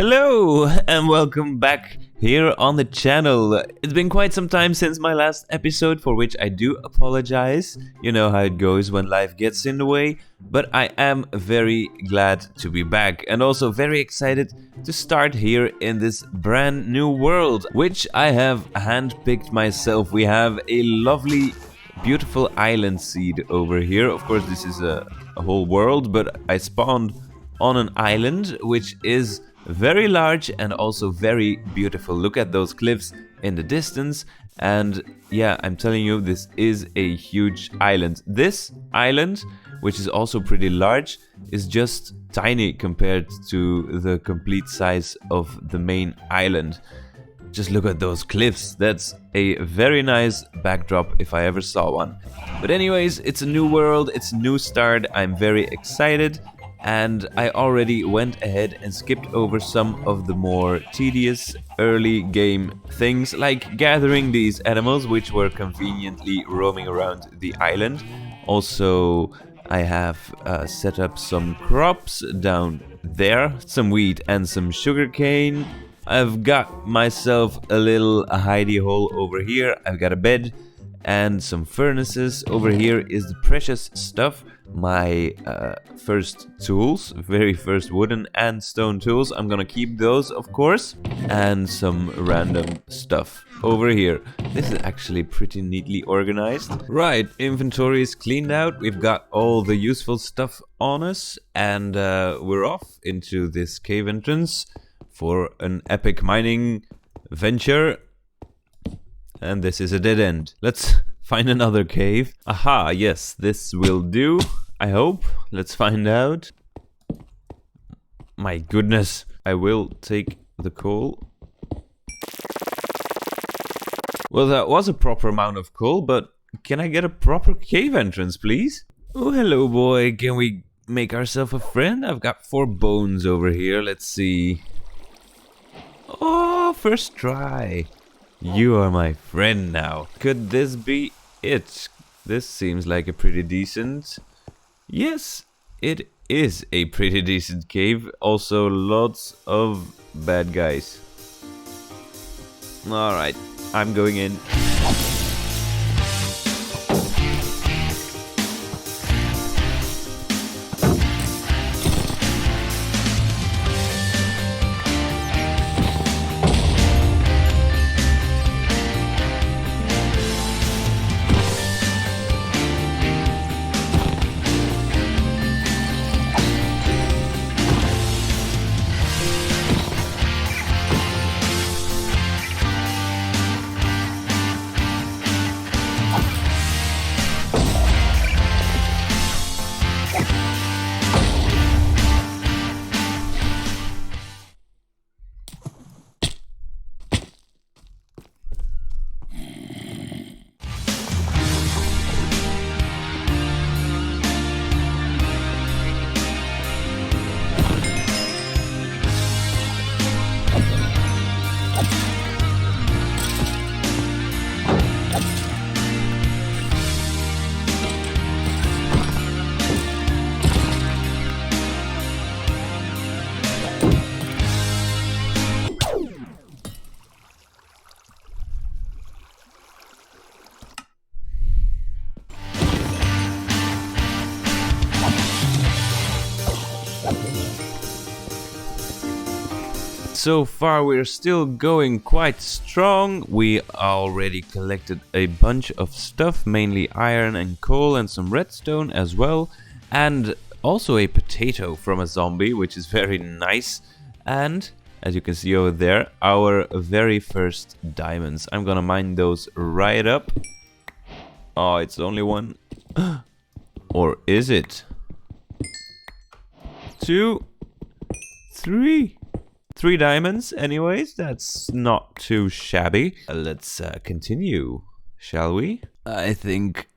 Hello and welcome back here on the channel. It's been quite some time since my last episode, for which I do apologize. You know how it goes when life gets in the way, but I am very glad to be back and also very excited to start here in this brand new world, which I have handpicked myself. We have a lovely, beautiful island seed over here. Of course, this is a whole world, but I spawned on an island, which is very large and also very beautiful. Look at those cliffs in the distance, and yeah, I'm telling you, this is a huge island. This island, which is also pretty large, is just tiny compared to the complete size of the main island. Just look at those cliffs. That's a very nice backdrop if I ever saw one. But anyways, it's a new world, it's a new start. I'm very excited. And I already went ahead and skipped over some of the more tedious early game things, like gathering these animals which were conveniently roaming around the island. Also, I have set up some crops down there, some wheat and some sugarcane. I've got myself a little hidey hole over here. I've got a bed and some furnaces. Over here is the precious stuff, my first tools, very first wooden and stone tools. I'm gonna keep those, of course, and some random stuff over here. This is actually pretty neatly organized. Right, inventory is cleaned out. We've got all the useful stuff on us, and we're off into this cave entrance for an epic mining venture. And this is a dead end. Let's find another cave. Aha, yes, this will do, I hope. Let's find out. My goodness, I will take the coal. Well, that was a proper amount of coal, but can I get a proper cave entrance, please? Oh, hello, boy. Can we make ourselves a friend? I've got 4 bones over here. Let's see. Oh, first try. You are my friend now. Could this be it? This seems like a pretty decent... Yes, it is a pretty decent cave. Also, lots of bad guys. Alright, I'm going in. So far we're still going quite strong. We already collected a bunch of stuff, mainly iron and coal and some redstone as well, and also a potato from a zombie, which is very nice. And as you can see over there, our very first diamonds. I'm gonna mine those right up. Oh, it's only one. Or is it? 2, 3. 3 diamonds, anyways. That's not too shabby. Let's continue, shall we? I think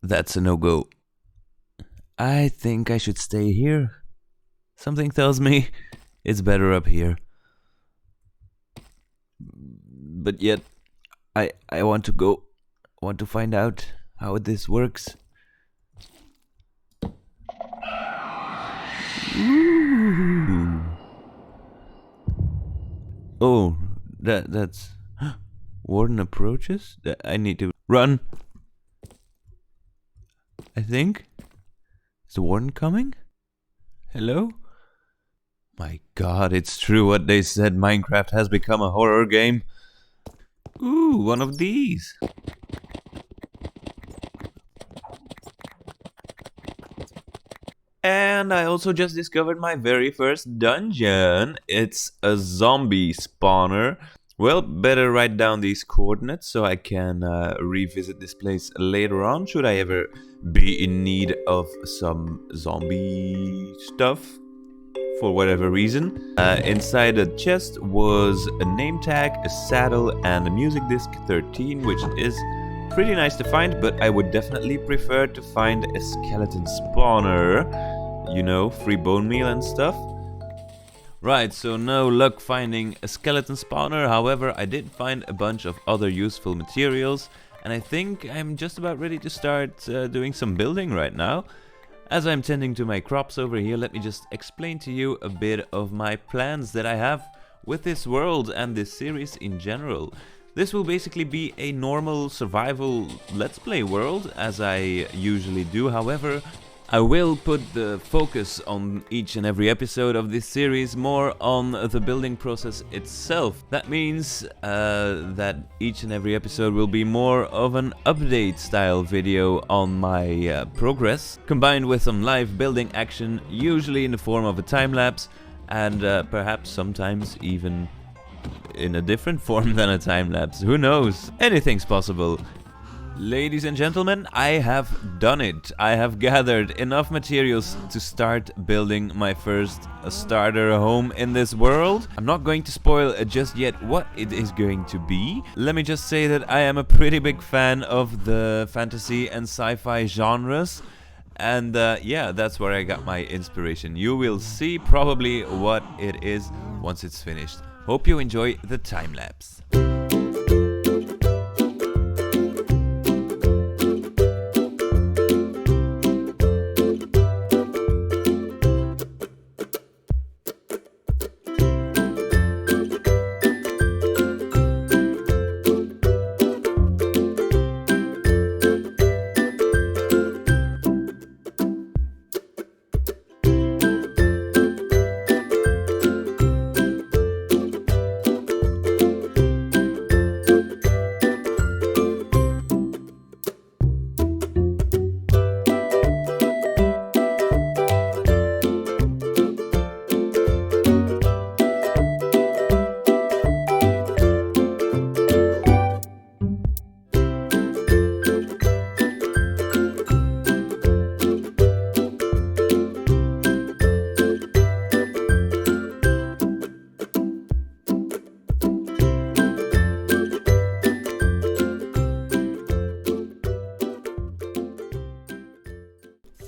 that's a no-go. I think I should stay here. Something tells me it's better up here. But yet, I want to go. I want to find out how this works. Ooh. Oh, that's... Warden approaches? I need to run. I think. Is the warden coming? Hello? My god, it's true what they said. Minecraft has become a horror game. Ooh, one of these. And I also just discovered my very first dungeon. It's a zombie spawner. Well, better write down these coordinates so I can revisit this place later on, should I ever be in need of some zombie stuff, for whatever reason. Inside the chest was a name tag, a saddle, and a music disc 13, which is pretty nice to find, but I would definitely prefer to find a skeleton spawner. You know, free bone meal and stuff. Right, so no luck finding a skeleton spawner. However, I did find a bunch of other useful materials, and I think I'm just about ready to start doing some building right now. As I'm tending to my crops over here, let me just explain to you a bit of my plans that I have with this world and this series in general. This will basically be a normal survival let's play world, as I usually do. However, I will put the focus on each and every episode of this series more on the building process itself. That means that each and every episode will be more of an update style video on my progress, combined with some live building action, usually in the form of a time-lapse, and perhaps sometimes even in a different form than a time-lapse. Who knows? Anything's possible. Ladies and gentlemen, I have done it. I have gathered enough materials to start building my first starter home in this world. I'm not going to spoil just yet what it is going to be. Let me just say that I am a pretty big fan of the fantasy and sci-fi genres. And yeah, that's where I got my inspiration. You will see probably what it is once it's finished. Hope you enjoy the time lapse.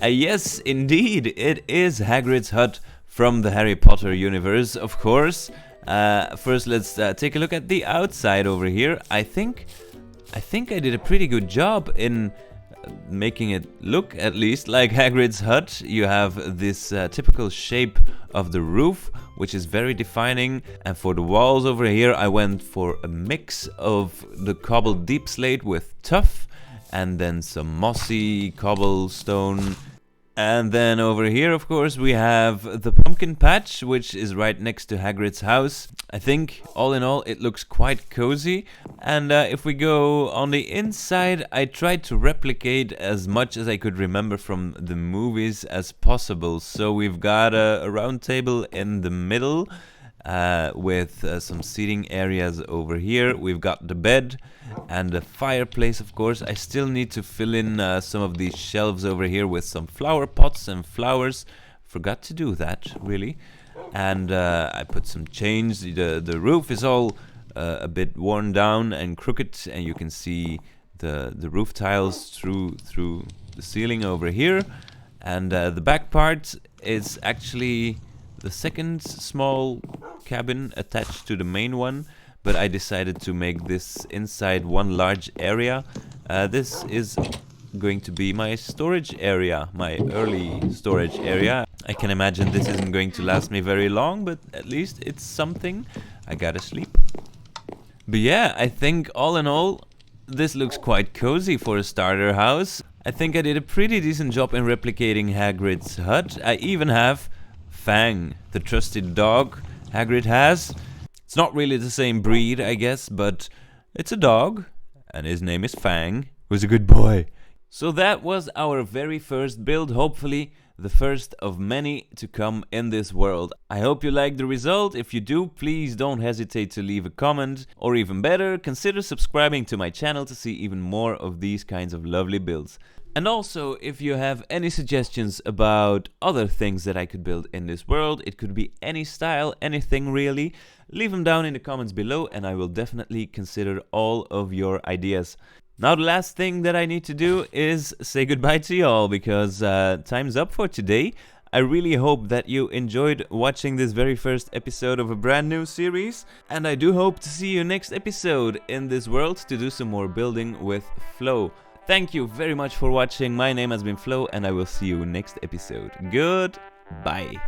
Yes, indeed, it is Hagrid's Hut from the Harry Potter universe, of course. First, let's take a look at the outside over here. I think I did a pretty good job in making it look at least like Hagrid's Hut. You have this typical shape of the roof, which is very defining. And for the walls over here, I went for a mix of the cobbled deep slate with tuff, and then some mossy cobblestone. And then over here, of course, we have the pumpkin patch, which is right next to Hagrid's house. I think, all in all, it looks quite cozy. And if we go on the inside, I tried to replicate as much as I could remember from the movies as possible. So we've got a round table in the middle, with some seating areas over here. We've got the bed and the fireplace, of course. I still need to fill in some of these shelves over here with some flower pots and flowers. Forgot to do that, really. And I put some chains. The roof is all a bit worn down and crooked, and you can see the roof tiles through the ceiling over here. And the back part is actually the second small cabin attached to the main one, but I decided to make this inside one large area. This is going to be my storage area, my early storage area. I can imagine this isn't going to last me very long, but at least it's something. I gotta sleep. But yeah, I think all in all, this looks quite cozy for a starter house. I think I did a pretty decent job in replicating Hagrid's hut. I even have Fang, the trusted dog Hagrid has. It's not really the same breed, I guess, but it's a dog, and his name is Fang, who's a good boy. So that was our very first build, hopefully the first of many to come in this world. I hope you liked the result. If you do, please don't hesitate to leave a comment, or even better, consider subscribing to my channel to see even more of these kinds of lovely builds. And also, if you have any suggestions about other things that I could build in this world, it could be any style, anything really, leave them down in the comments below and I will definitely consider all of your ideas. Now the last thing that I need to do is say goodbye to y'all, because time's up for today. I really hope that you enjoyed watching this very first episode of a brand new series, and I do hope to see you next episode in this world to do some more building with Flo. Thank you very much for watching. My name has been Flo, and I will see you next episode. Goodbye.